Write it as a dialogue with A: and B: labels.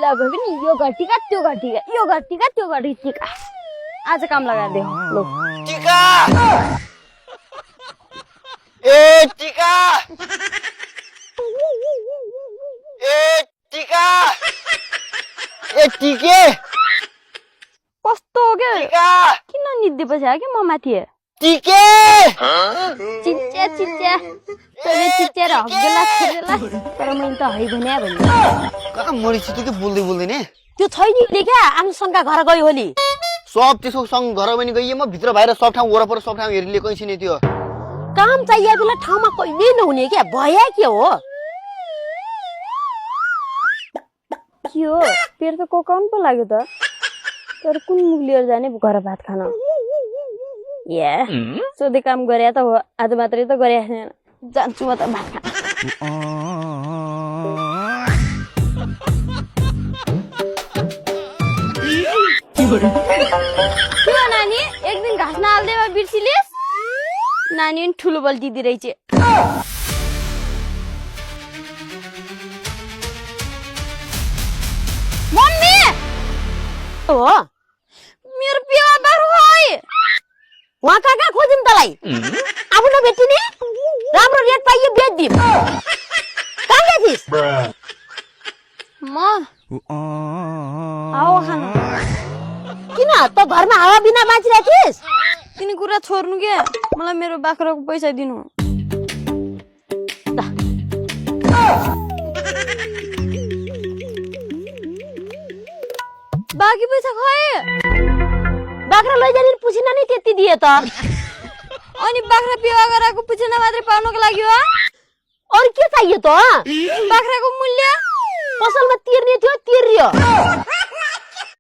A: बिदा भयो पनि यो घर टिका त्यो घर टिका यो घर टिका त्यो घर टिका आज काम लगाइदियो ल
B: टिका ए टिका ए टिके
A: कस्तो हो के
B: टिका
A: किन निद्दे बस्या के म माथि
B: टिके
A: चिच्च्या चिच्च्या तले चिच्च्या र हग्गेला खेरेला तर मैले त है भन्या भने
B: कहाँ मरिछि त बोल्दै बोल्दैन
C: त्यो छैन क्या आङसँगका घर गयो होली
B: सब त्यसको सँग घर पनि गइए म भित्र बाहिर सब ठाउँ वरपर सब ठाउँ हेरिले कहीं छैन त्यो
C: काम चाहिए बेला ठाउँमा कहिले नहुने क्या भया के हो
A: के हो तेरो त कोकाउन पो लाग्यो त तर कुन मुख लिएर जाने घर भात खान या सोधे काम गरे त हो आज मात्रै त गरे छैन जान्छु म त भात खान के नानी एक दिन घाँस नहाल्दैमा बिर्सिलिस् नानी पनि ठुलो बल दिदी रहेछ मम्मी
C: हो
A: मेरो बिहा बारो है
C: वहाँ कहाँ खोजिम तलाई आफ्नो भेटिने राम्रो रेट पाइयो बेच्दिम कहाँ गएथिस्
A: म आओ खान
C: किन त घरमा हावा बिना बाँचिरहेथिस्
A: तिनी कुरा छोड्नु के मलाई मेरो बाख्राको पैसा दिनु बाँकी पैसा खै
C: बाख्रा लैजाने पुछिन नि त्यति दिए त
A: अनि बाख्रा बिहा गराएको पुछेना मात्रै पाउनको लागि हो
C: अरु के चाहियो त
A: बाख्राको मूल्य
C: पसलमा तिर्ने थियो तिर्यो